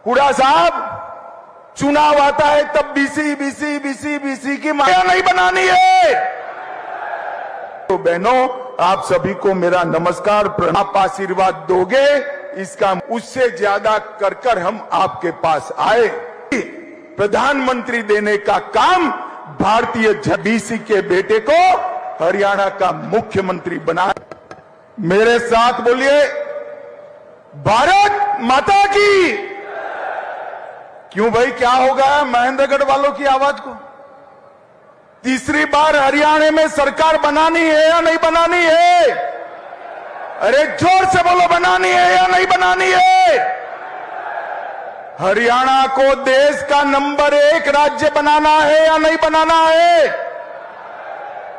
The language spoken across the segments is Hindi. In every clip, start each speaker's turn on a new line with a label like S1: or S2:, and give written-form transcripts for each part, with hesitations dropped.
S1: हुड्डा साहब, चुनाव आता है तब बीसी की माया नहीं बनानी है। तो बहनों, आप सभी को मेरा नमस्कार, प्रणाम। आप आशीर्वाद दोगे, इसका उससे ज्यादा कर हम आपके पास आए। प्रधानमंत्री देने का काम भारतीय बीसी के बेटे को हरियाणा का मुख्यमंत्री बना। मेरे साथ बोलिए, भारत माता की। क्यों भाई, क्या हो गया महेंद्रगढ़ वालों की आवाज को? तीसरी बार हरियाणा में सरकार बनानी है या नहीं बनानी है? अरे जोर से बोलो, बनानी है या नहीं बनानी है? हरियाणा को देश का नंबर 1 राज्य बनाना है या नहीं बनाना है?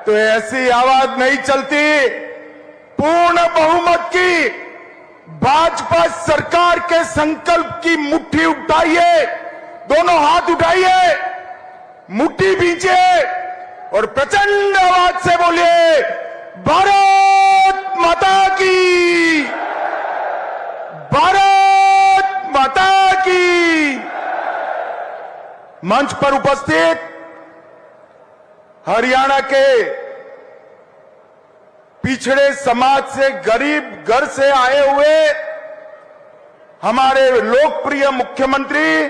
S1: तो ऐसी आवाज नहीं चलती। पूर्ण बहुमत की भाजपा सरकार के संकल्प की मुट्ठी उठाइए, दोनों हाथ उठाइए, मुट्ठी भींचिए और प्रचंड आवाज से बोलिए, भारत माता की, भारत माता की। मंच पर उपस्थित हरियाणा के पिछड़े समाज से, गरीब घर से आए हुए हमारे लोकप्रिय मुख्यमंत्री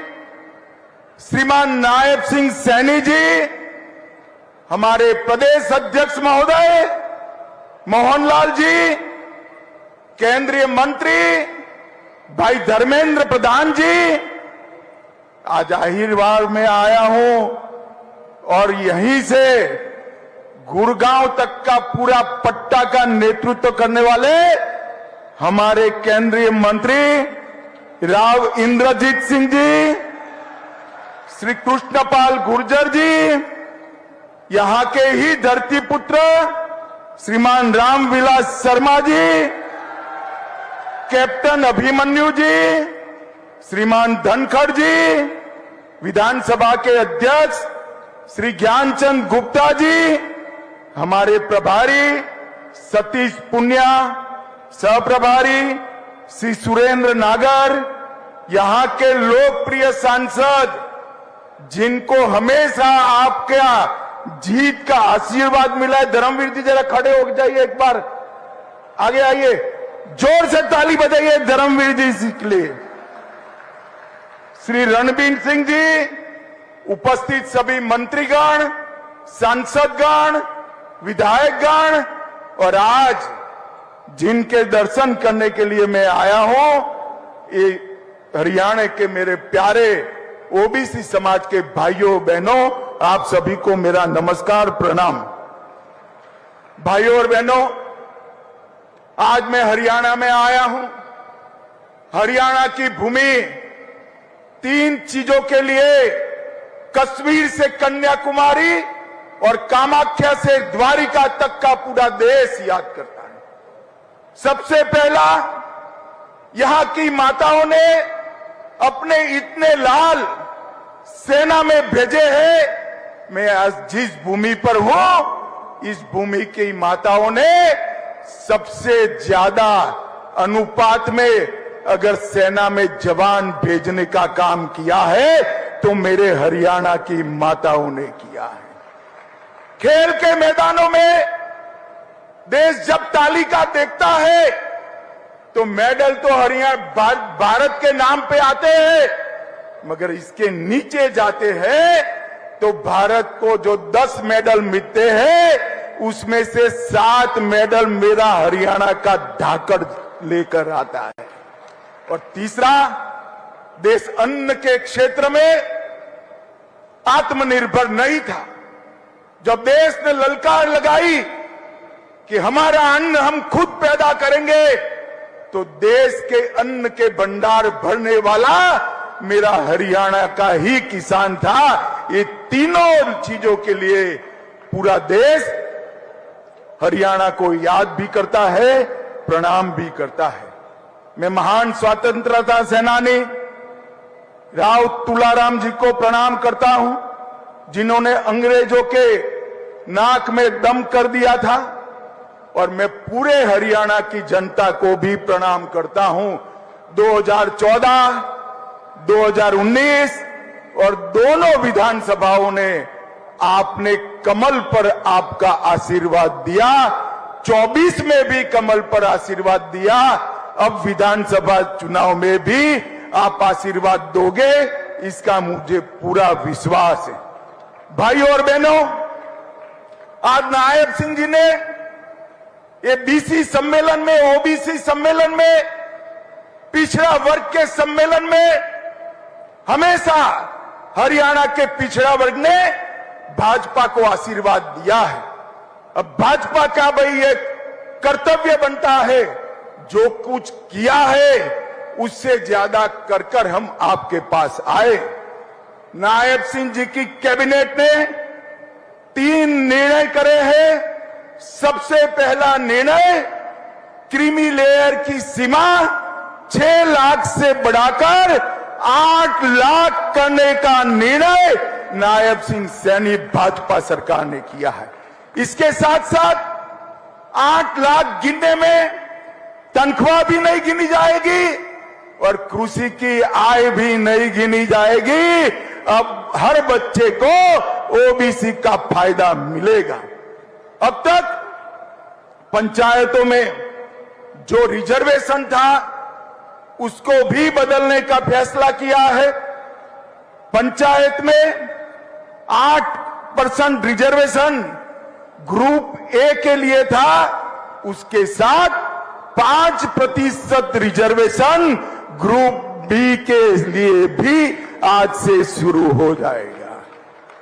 S1: श्रीमान नायब सिंह सैनी जी, हमारे प्रदेश अध्यक्ष महोदय मोहनलाल जी, केंद्रीय मंत्री भाई धर्मेंद्र प्रधान जी, आज अहिरवार में आया हूं और यहीं से गुड़गांव तक का पूरा पट्टा का नेतृत्व करने वाले हमारे केंद्रीय मंत्री राव इंद्रजीत सिंह जी, श्री कृष्णपाल गुर्जर जी, यहां के ही धरती पुत्र श्रीमान रामविलास शर्मा जी, कैप्टन अभिमन्यु जी, श्रीमान धनखड़ जी, विधानसभा के अध्यक्ष श्री ज्ञानचंद गुप्ता जी, हमारे प्रभारी सतीश पुनिया, सहप्रभारी श्री सुरेंद्र नागर, यहां के लोकप्रिय सांसद जिनको हमेशा आपका जीत का आशीर्वाद मिला है। धर्मवीर जी जरा खड़े हो जाइए, एक बार आगे आइए, जोर से ताली बजाइए धर्मवीर जी के लिए। श्री रणबीर सिंह जी, उपस्थित सभी मंत्रीगण, सांसदगण, विधायकगण और आज जिनके दर्शन करने के लिए मैं आया हूं, ये हरियाणा के मेरे प्यारे ओबीसी समाज के भाइयों बहनों, आप सभी को मेरा नमस्कार, प्रणाम। भाइयों और बहनों, आज मैं हरियाणा में आया हूं। हरियाणा की भूमि 3 चीजों के लिए, कश्मीर से कन्याकुमारी और कामाख्या से द्वारिका तक का पूरा देश याद करता है। सबसे पहला, यहां की माताओं ने अपने इतने लाल सेना में भेजे हैं। मैं आज जिस भूमि पर हूं, इस भूमि की माताओं ने सबसे ज्यादा अनुपात में अगर सेना में जवान भेजने का काम किया है तो मेरे हरियाणा की माताओं ने किया है। खेल के मैदानों में देश जब तालिका देखता है तो मेडल तो हरियाणा भारत के नाम पे आते हैं, मगर इसके नीचे जाते हैं तो भारत को जो 10 मेडल मिलते हैं उसमें से 7 मेडल मेरा हरियाणा का धाकड़ लेकर आता है। और तीसरा, देश अन्न के क्षेत्र में आत्मनिर्भर नहीं था। जब देश ने ललकार लगाई कि हमारा अन्न हम खुद पैदा करेंगे, तो देश के अन्न के भंडार भरने वाला मेरा हरियाणा का ही किसान था। ये तीनों चीजों के लिए पूरा देश हरियाणा को याद भी करता है, प्रणाम भी करता है। मैं महान स्वतंत्रता सेनानी राव तुलाराम जी को प्रणाम करता हूं, जिन्होंने अंग्रेजों के नाक में दम कर दिया था। और मैं पूरे हरियाणा की जनता को भी प्रणाम करता हूं। 2014 2019 और दोनों विधानसभाओं ने आपने कमल पर आपका आशीर्वाद दिया, 24 में भी कमल पर आशीर्वाद दिया, अब विधानसभा चुनाव में भी आप आशीर्वाद दोगे, इसका मुझे पूरा विश्वास है। भाइयों और बहनों, आज नायब सिंह जी ने ये बीसी सम्मेलन में, ओबीसी सम्मेलन में, पिछड़ा वर्ग के सम्मेलन में हमेशा हरियाणा के पिछड़ा वर्ग ने भाजपा को आशीर्वाद दिया है। अब भाजपा का भाई एक कर्तव्य बनता है, जो कुछ किया है उससे ज्यादा कर हम आपके पास आए। नायब सिंह जी की कैबिनेट ने 3 निर्णय करे हैं। सबसे पहला निर्णय, क्रीमी लेयर की सीमा 6 लाख से बढ़ाकर 8 लाख करने का निर्णय नायब सिंह सैनी भाजपा सरकार ने किया है। इसके साथ साथ 8 लाख गिनने में तनख्वाह भी नहीं गिनी जाएगी और कृषि की आय भी नहीं गिनी जाएगी। अब हर बच्चे को ओबीसी का फायदा मिलेगा। अब तक पंचायतों में जो रिजर्वेशन था उसको भी बदलने का फैसला किया है। पंचायत में 8% रिजर्वेशन ग्रुप ए के लिए था, उसके साथ 5% रिजर्वेशन ग्रुप बी के लिए भी आज से शुरू हो जाएगा।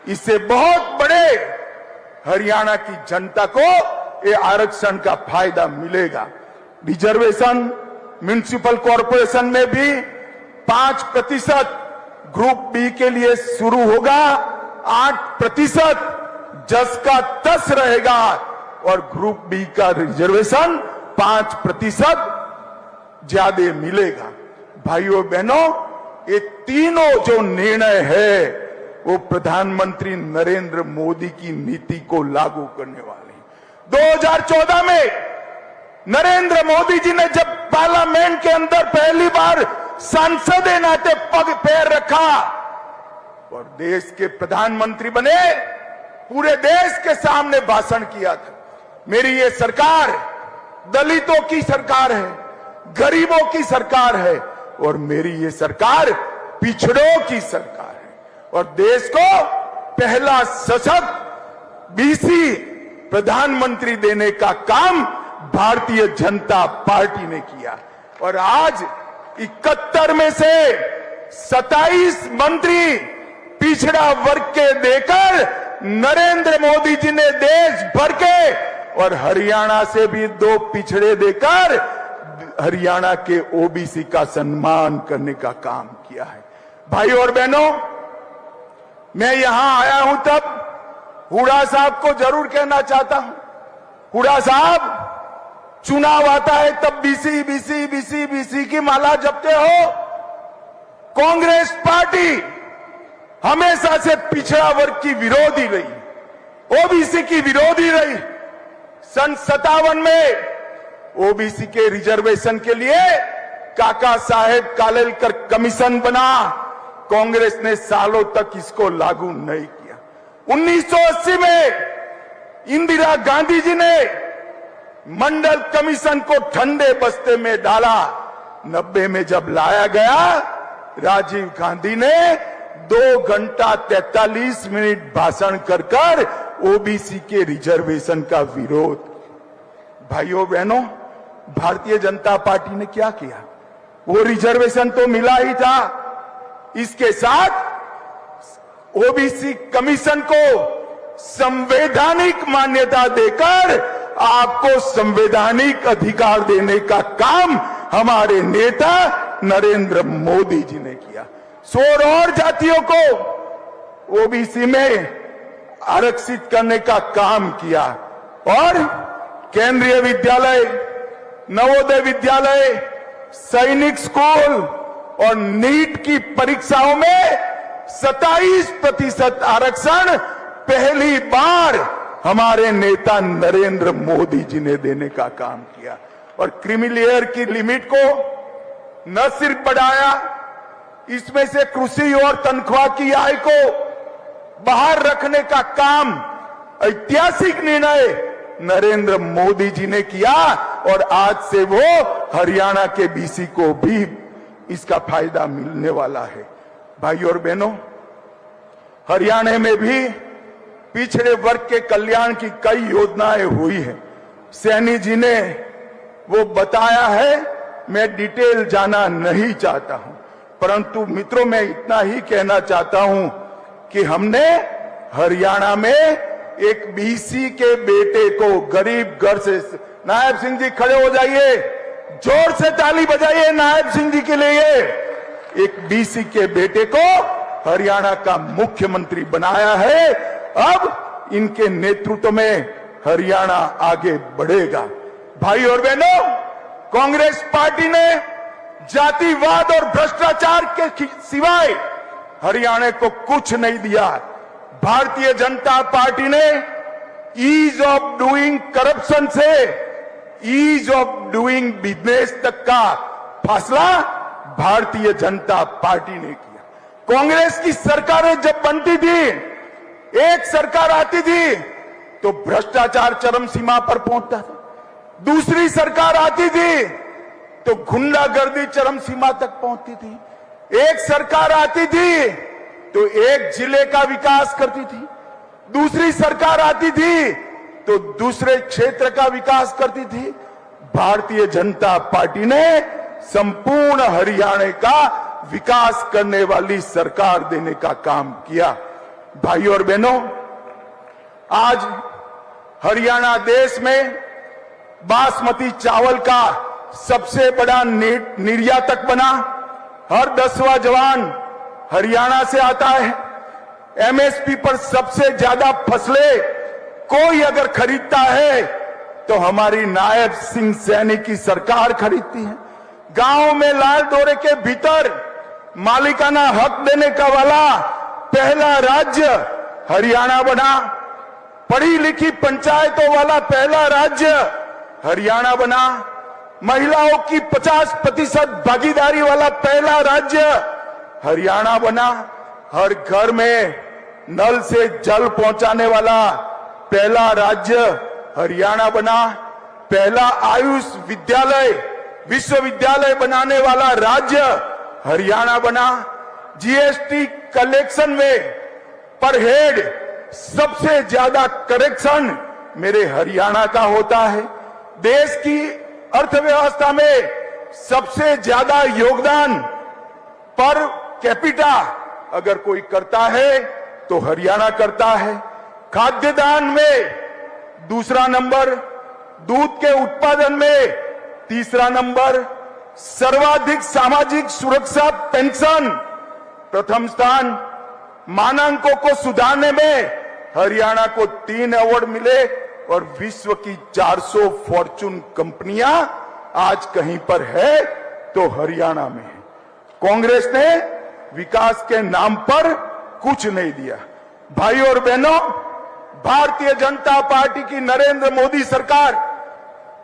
S1: इससे बहुत बड़े हरियाणा की जनता को ये आरक्षण का फायदा मिलेगा। रिजर्वेशन म्युनिसिपल कॉरपोरेशन में भी 5% ग्रुप बी के लिए शुरू होगा, 8% जस का तस रहेगा और ग्रुप बी का रिजर्वेशन 5% ज्यादा मिलेगा। भाइयों बहनों, ये तीनों जो निर्णय है वो प्रधानमंत्री नरेंद्र मोदी की नीति को लागू करने वाले हैं। 2014 में नरेंद्र मोदी जी ने जब पार्लियामेंट के अंदर पहली बार सांसद के नाते पैर रखा और देश के प्रधानमंत्री बने, पूरे देश के सामने भाषण किया था, मेरी ये सरकार दलितों की सरकार है, गरीबों की सरकार है और मेरी ये सरकार पिछड़ों की सरकार है और देश को पहला सशक्त बीसी प्रधानमंत्री देने का काम भारतीय जनता पार्टी ने किया। और आज 71 में से 27 मंत्री पिछड़ा वर्ग के देकर नरेंद्र मोदी जी ने देश भर के और हरियाणा से भी 2 पिछड़े देकर हरियाणा के ओबीसी का सम्मान करने का काम किया है। भाइयों और बहनों, मैं यहां आया हूं तब हुड्डा साहब को जरूर कहना चाहता हूं, हुड्डा साहब, चुनाव आता है तब बीसी बीसी बीसी बीसी की माला जपते हो। कांग्रेस पार्टी हमेशा से पिछड़ा वर्ग की विरोधी रही, ओबीसी की विरोधी रही। सन 57 में ओबीसी के रिजर्वेशन के लिए काका साहेब कालेलकर कमीशन बना, कांग्रेस ने सालों तक इसको लागू नहीं किया। 1980 में इंदिरा गांधी जी ने मंडल कमीशन को ठंडे बस्ते में डाला। 90 में जब लाया गया, राजीव गांधी ने 2 घंटा 43 मिनट भाषण कर ओबीसी के रिजर्वेशन का विरोध। भाइयों बहनों, भारतीय जनता पार्टी ने क्या किया? वो रिजर्वेशन तो मिला ही था, इसके साथ ओबीसी कमीशन को संवैधानिक मान्यता देकर आपको संवैधानिक अधिकार देने का काम हमारे नेता नरेंद्र मोदी जी ने किया। 16 और जातियों को ओबीसी में आरक्षित करने का काम किया और केंद्रीय विद्यालय, नवोदय विद्यालय, सैनिक स्कूल और नीट की परीक्षाओं में 27% आरक्षण पहली बार हमारे नेता नरेंद्र मोदी जी ने देने का काम किया। और क्रीमी लेयर की लिमिट को न सिर्फ बढ़ाया, इसमें से कृषि और तनख्वाह की आय को बाहर रखने का काम ऐतिहासिक निर्णय नरेंद्र मोदी जी ने किया और आज से वो हरियाणा के बीसी को भी इसका फायदा मिलने वाला है। भाई और बहनों, हरियाणा में भी पिछड़े वर्ग के कल्याण की कई योजनाएं हुई हैं। सैनी जी ने वो बताया है, मैं डिटेल जाना नहीं चाहता हूं, परंतु मित्रों मैं इतना ही कहना चाहता हूं कि हमने हरियाणा में एक बीसी के बेटे को गरीब घर से, नायब सिंह जी खड़े हो जाइए, जोर से ताली बजाइए नायब सिंह जी के लिए, एक बीसी के बेटे को हरियाणा का मुख्यमंत्री बनाया है। अब इनके नेतृत्व में हरियाणा आगे बढ़ेगा। भाई और बहनों, कांग्रेस पार्टी ने जातिवाद और भ्रष्टाचार के सिवाय हरियाणा को कुछ नहीं दिया। भारतीय जनता पार्टी ने ईज ऑफ डूइंग करप्शन से ईज ऑफ डूइंग बिजनेस तक का फैसला भारतीय जनता पार्टी ने किया। कांग्रेस की सरकारें जब बनती थी, एक सरकार आती थी तो भ्रष्टाचार चरम सीमा पर पहुंचता था, दूसरी सरकार आती थी तो गुंडागर्दी चरम सीमा तक पहुंचती थी, एक सरकार आती थी तो एक जिले का विकास करती थी, दूसरी सरकार आती थी तो दूसरे क्षेत्र का विकास करती थी। भारतीय जनता पार्टी ने संपूर्ण हरियाणा का विकास करने वाली सरकार देने का काम किया। भाई और बहनों, आज हरियाणा देश में बासमती चावल का सबसे बड़ा निर्यातक बना। हर 10वां जवान हरियाणा से आता है। एमएसपी पर सबसे ज्यादा फसलें कोई अगर खरीदता है तो हमारी नायब सिंह सैनी की सरकार खरीदती है। गांव में लाल डोरे के भीतर मालिकाना हक देने का वाला पहला राज्य हरियाणा बना। पढ़ी लिखी पंचायतों वाला पहला राज्य हरियाणा बना। महिलाओं की 50% भागीदारी वाला पहला राज्य हरियाणा बना। हर घर में नल से जल पहुंचाने वाला पहला राज्य हरियाणा बना। पहला आयुष विद्यालय विश्वविद्यालय बनाने वाला राज्य हरियाणा बना। जीएसटी कलेक्शन में पर हेड सबसे ज्यादा करेक्शन मेरे हरियाणा का होता है। देश की अर्थव्यवस्था में सबसे ज्यादा योगदान पर कैपिटा अगर कोई करता है तो हरियाणा करता है। खाद्यान्न में दूसरा नंबर, दूध के उत्पादन में तीसरा नंबर, सर्वाधिक सामाजिक सुरक्षा पेंशन प्रथम स्थान। मानांकों को सुधारने में हरियाणा को 3 अवार्ड मिले और विश्व की 400 फॉर्चून कंपनियां आज कहीं पर है तो हरियाणा में है। कांग्रेस ने विकास के नाम पर कुछ नहीं दिया। भाई और बहनों, भारतीय जनता पार्टी की नरेंद्र मोदी सरकार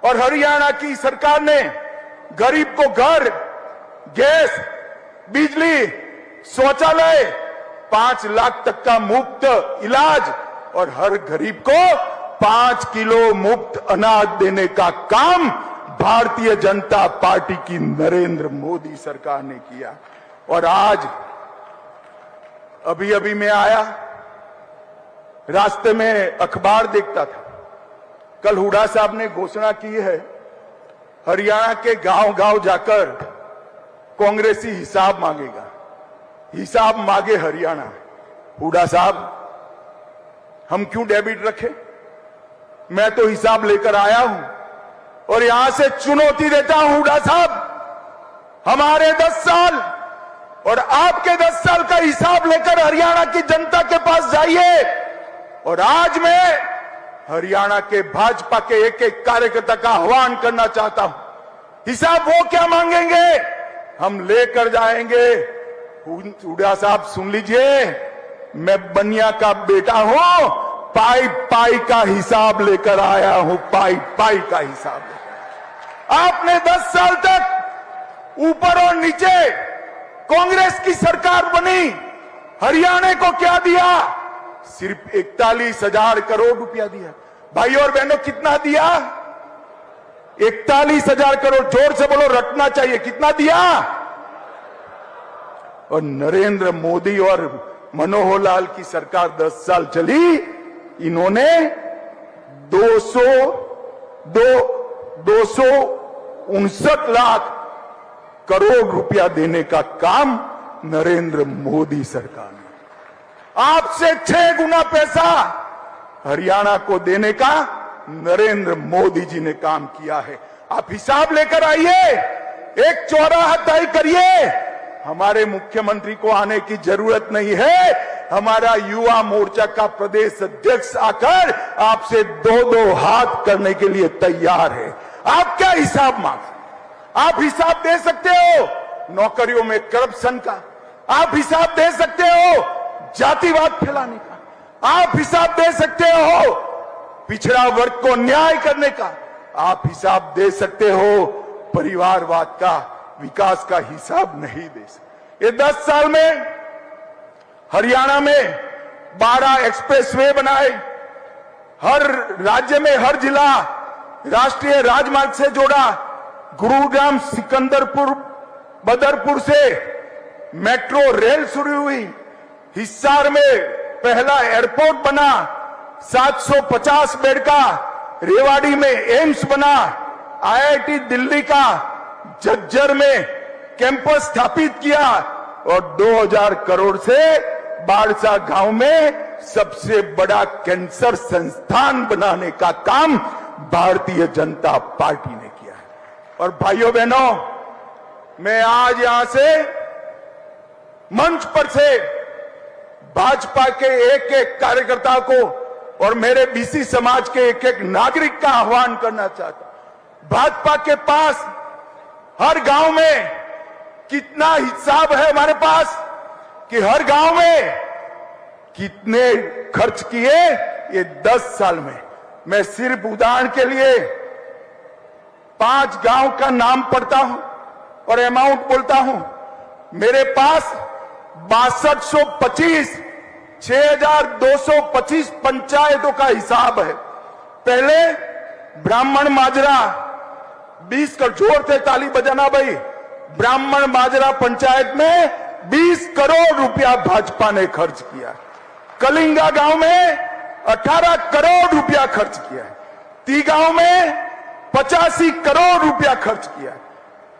S1: और हरियाणा की सरकार ने गरीब को घर, गैस, बिजली, शौचालय, 5 लाख तक का मुफ्त इलाज और हर गरीब को 5 किलो मुफ्त अनाज देने का काम भारतीय जनता पार्टी की नरेंद्र मोदी सरकार ने किया। और आज अभी मैं आया, रास्ते में अखबार देखता था, कल हुड्डा साहब ने घोषणा की है हरियाणा के गांव-गांव जाकर कांग्रेसी हिसाब मांगेगा। हिसाब मांगे हरियाणा। हुड्डा साहब, हम क्यों डेबिट रखें? मैं तो हिसाब लेकर आया हूं और यहां से चुनौती देता हूं हुड्डा साहब, हमारे 10 साल और आपके 10 साल का हिसाब लेकर हरियाणा की जनता के पास जाइए। और आज मैं हरियाणा के भाजपा के एक-एक कार्यकर्ता का आह्वान करना चाहता हूं, हिसाब वो क्या मांगेंगे हम लेकर जाएंगे। हुड्डा साहब सुन लीजिए, मैं बनिया का बेटा हूं, पाई पाई का हिसाब लेकर आया हूं, पाई पाई का हिसाब लेकर। आपने 10 साल तक ऊपर और नीचे कांग्रेस की सरकार बनी, हरियाणा को क्या दिया? सिर्फ 41,000 करोड़ रुपया दिया। भाइयों और बहनों, कितना दिया? 41,000 करोड़। जोर से बोलो, रटना चाहिए। कितना दिया? और नरेंद्र मोदी और मनोहर लाल की सरकार 10 साल चली, इन्होंने 259 लाख करोड़ रुपया देने का काम नरेंद्र मोदी सरकार ने, आपसे 6 गुना पैसा हरियाणा को देने का नरेंद्र मोदी जी ने काम किया है। आप हिसाब लेकर आइए, एक चौराहा तय करिए। हमारे मुख्यमंत्री को आने की जरूरत नहीं है, हमारा युवा मोर्चा का प्रदेश अध्यक्ष आकर आपसे 2-2 हाथ करने के लिए तैयार है। आप क्या हिसाब मांग? आप हिसाब दे सकते हो नौकरियों में करप्शन का, आप हिसाब दे सकते हो जातिवाद फैलाने का, आप हिसाब दे सकते हो पिछड़ा वर्ग को न्याय करने का, आप हिसाब दे सकते हो परिवारवाद का, विकास का हिसाब नहीं दे सकते। ये 10 साल में हरियाणा में 12 एक्सप्रेसवे बनाए, हर राज्य में हर जिला राष्ट्रीय राजमार्ग से जोड़ा, गुरुग्राम सिकंदरपुर बदरपुर से मेट्रो रेल शुरू हुई, हिसार में पहला एयरपोर्ट बना, 750 बेड का रेवाड़ी में एम्स बना, आईआईटी दिल्ली का झज्जर में कैंपस स्थापित किया और 2000 करोड़ से बाड़सा गांव में सबसे बड़ा कैंसर संस्थान बनाने का काम भारतीय जनता पार्टी ने किया है। और भाइयों बहनों, मैं आज यहां से मंच पर से भाजपा के एक एक कार्यकर्ता को और मेरे बीसी समाज के एक एक नागरिक का आह्वान करना चाहता हूं। भाजपा के पास हर गांव में कितना हिसाब है हमारे पास कि हर गांव में कितने खर्च किए ये 10 साल में। मैं सिर्फ उदाहरण के लिए 5 गांव का नाम पढ़ता हूं और अमाउंट बोलता हूं। मेरे पास 6225 पंचायतों का हिसाब है। पहले ब्राह्मण माजरा 20 करोड़, जोर से ताली बजाना भाई, ब्राह्मण माजरा पंचायत में 20 करोड़ रुपया भाजपा ने खर्च किया। कलिंगा गांव में 18 करोड़ रुपया खर्च किया है। ती गांव में 85 करोड़ रुपया खर्च किया है।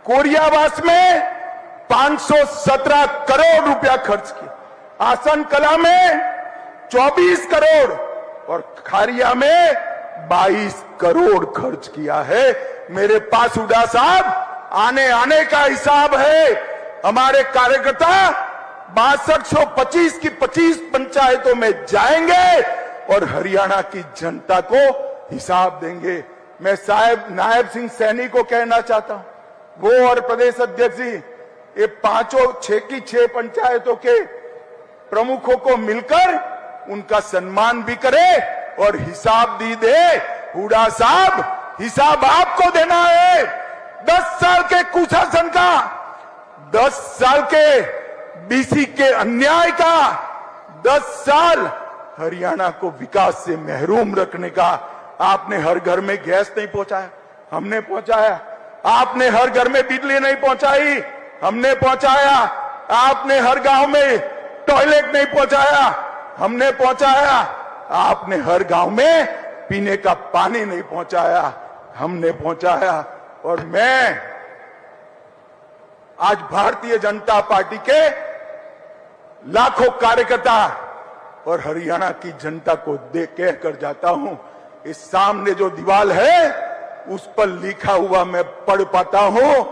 S1: कोरियावास में 517 करोड़ रुपया खर्च किया। आसन कला में 24 करोड़ और खारिया में 22 करोड़ खर्च किया है। मेरे पास हुड्डा साहब आने का हिसाब है। हमारे कार्यकर्ता 6225 की 25 पंचायतों में जाएंगे और हरियाणा की जनता को हिसाब देंगे। मैं साहब नायब सिंह सैनी को कहना चाहता हूं, वो और प्रदेश अध्यक्ष जी, ये 6 पंचायतों के प्रमुखों को मिलकर उनका सम्मान भी करे और हिसाब दे। हुड्डा साहब, हिसाब आपको देना है 10 साल के कुशासन का, 10 साल के बीसी के अन्याय का, 10 साल हरियाणा को विकास से महरूम रखने का। आपने हर घर में गैस नहीं पहुंचाया, हमने पहुंचाया। आपने हर घर में बिजली नहीं पहुंचाई, हमने पहुंचाया। आपने हर गांव में टॉयलेट नहीं पहुंचाया, हमने पहुंचाया। आपने हर गांव में पीने का पानी नहीं पहुंचाया, हमने पहुंचाया। और मैं आज भारतीय जनता पार्टी के लाखों कार्यकर्ता और हरियाणा की जनता को देख कहकर जाता हूं, इस सामने जो दीवार है उस पर लिखा हुआ मैं पढ़ पाता हूं,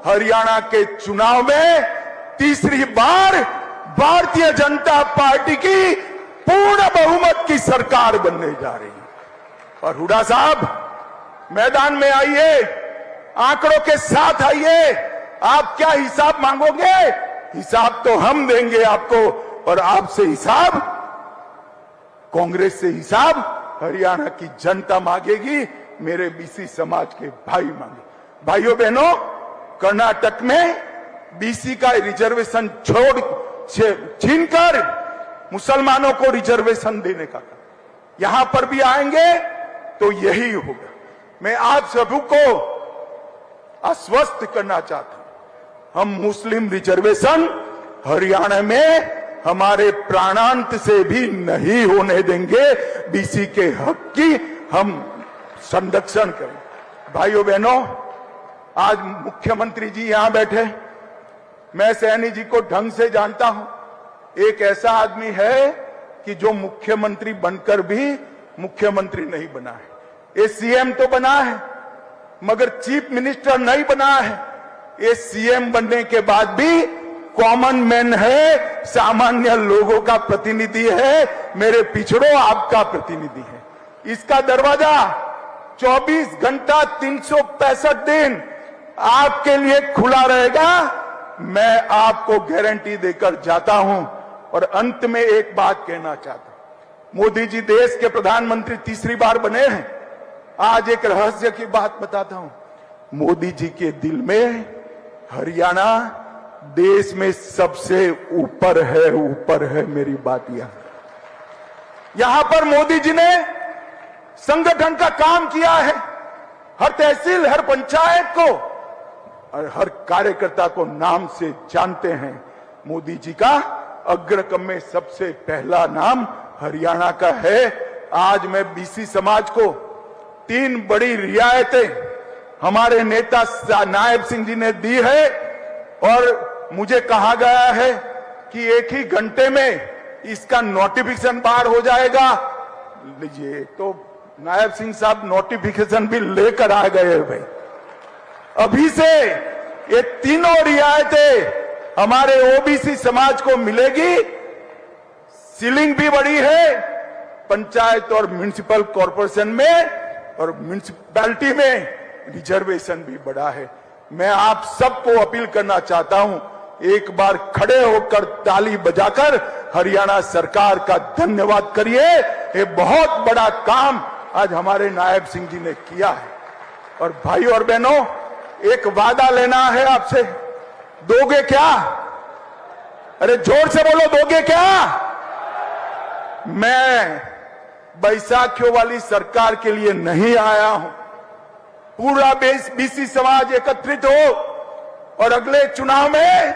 S1: हरियाणा के चुनाव में तीसरी बार भारतीय जनता पार्टी की पूर्ण बहुमत की सरकार बनने जा रही है। और हुड्डा साहब, मैदान में आइए, आंकड़ों के साथ आइए। आप क्या हिसाब मांगोगे? हिसाब तो हम देंगे आपको, और आपसे हिसाब, कांग्रेस से हिसाब हरियाणा की जनता मांगेगी, मेरे बीसी समाज के भाई मांगे। भाइयों बहनों, कर्नाटक में बीसी का रिजर्वेशन छीनकर मुसलमानों को रिजर्वेशन देने का काम। यहां पर भी आएंगे तो यही होगा। मैं आप सभी को आश्वस्त करना चाहता हूं, हम मुस्लिम रिजर्वेशन हरियाणा में हमारे प्राणांत से भी नहीं होने देंगे। बीसी के हक की हम संरक्षण करें। भाइयों बहनों, आज मुख्यमंत्री जी यहां बैठे, मैं सैनी जी को ढंग से जानता हूं। एक ऐसा आदमी है कि जो मुख्यमंत्री बनकर भी मुख्यमंत्री नहीं बना है। ये सीएम तो बना है मगर चीफ मिनिस्टर नहीं बना है। ये सीएम बनने के बाद भी कॉमन मैन है, सामान्य लोगों का प्रतिनिधि है, मेरे पिछड़ों आपका प्रतिनिधि है। इसका दरवाजा 24 घंटा 365 दिन आपके लिए खुला रहेगा। मैं आपको गारंटी देकर जाता हूं। और अंत में एक बात कहना चाहता हूं, मोदी जी देश के प्रधानमंत्री तीसरी बार बने हैं। आज एक रहस्य की बात बताता हूं, मोदी जी के दिल में हरियाणा देश में सबसे ऊपर है। मेरी बात यहां पर मोदी जी ने संगठन का काम किया है। हर तहसील, हर पंचायत को और हर कार्यकर्ता को नाम से जानते हैं। मोदी जी का अग्रक्रम में सबसे पहला नाम हरियाणा का है। आज मैं बीसी समाज को 3 बड़ी रियायतें हमारे नेता नायब सिंह जी ने दी है और मुझे कहा गया है कि 1 ही घंटे में इसका नोटिफिकेशन बाहर हो जाएगा। लीजिए, तो नायब सिंह साहब नोटिफिकेशन भी लेकर आ गए भाई। अभी से ये तीनों रियायतें हमारे ओबीसी समाज को मिलेगी। सीलिंग भी बड़ी है पंचायत और म्युनिसिपल कॉर्पोरेशन में, और म्युनिसिपैलिटी में रिजर्वेशन भी बड़ा है। मैं आप सबको अपील करना चाहता हूं, एक बार खड़े होकर ताली बजाकर हरियाणा सरकार का धन्यवाद करिए। ये बहुत बड़ा काम आज हमारे नायब सिंह जी ने किया है। और भाइयों और बहनों, एक वादा लेना है आपसे। दोगे क्या? अरे जोर से बोलो, दोगे क्या? मैं बैसाखियों वाली सरकार के लिए नहीं आया हूं। पूरा बीसी समाज एकत्रित हो और अगले चुनाव में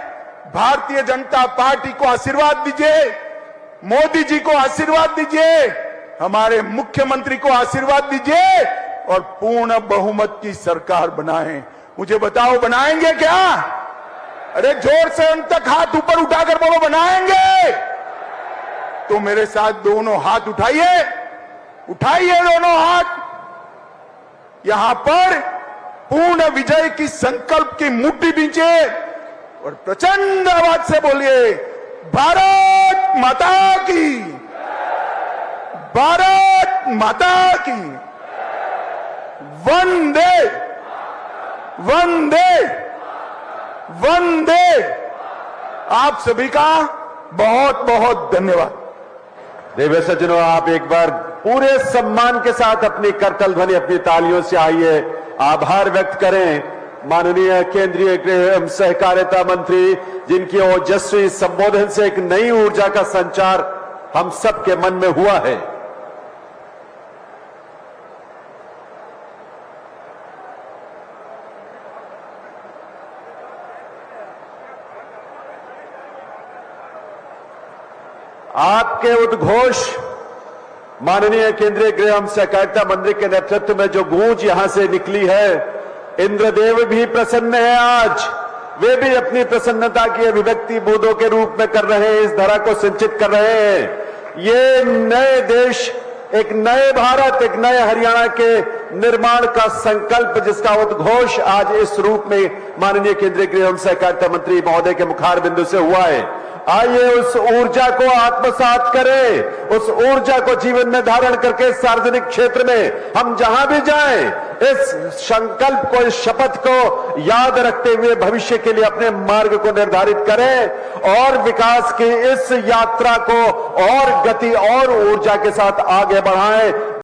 S1: भारतीय जनता पार्टी को आशीर्वाद दीजिए, मोदी जी को आशीर्वाद दीजिए, हमारे मुख्यमंत्री को आशीर्वाद दीजिए और पूर्ण बहुमत की सरकार बनाएं। मुझे बताओ, बनाएंगे क्या? अरे जोर से अंत तक हाथ ऊपर उठाकर बोलो, बनाएंगे। तो मेरे साथ दोनों हाथ उठाइए, उठाइए दोनों हाथ। यहां पर पूर्ण विजय की संकल्प की मुट्ठी बींचे और प्रचंड आवाज से बोलिए, भारत माता की, भारत माता की, वंदे वंदे वंदे। आप सभी का बहुत बहुत धन्यवाद।
S2: देवे सज्जनों, आप एक बार पूरे सम्मान के साथ अपनी करतल ध्वनि, अपनी तालियों से आइए, आभार व्यक्त करें माननीय केंद्रीय गृह एवं सहकारिता मंत्री, जिनकी ओजस्वी संबोधन से एक नई ऊर्जा का संचार हम सबके मन में हुआ है। आपके उद्घोष, माननीय केंद्रीय गृह एवं सहकारिता मंत्री के नेतृत्व में जो गूंज यहां से निकली है, इंद्रदेव भी प्रसन्न है। आज वे भी अपनी प्रसन्नता की अभिव्यक्ति बूंदों के रूप में कर रहे हैं, इस धरा को सिंचित कर रहे हैं। ये नए देश, एक नए भारत, एक नए हरियाणा के निर्माण का संकल्प, जिसका उद्घोष आज इस रूप में माननीय केंद्रीय गृह एवं सहकारिता मंत्री महोदय के मुखार बिंदु से हुआ है। आइए उस ऊर्जा को आत्मसात करें, उस ऊर्जा को जीवन में धारण करके सार्वजनिक क्षेत्र में हम जहां भी जाएं, इस संकल्प को, इस शपथ को याद रखते हुए भविष्य के लिए अपने मार्ग को निर्धारित करें और विकास की इस यात्रा को और गति और ऊर्जा के साथ आगे बढ़ाएं।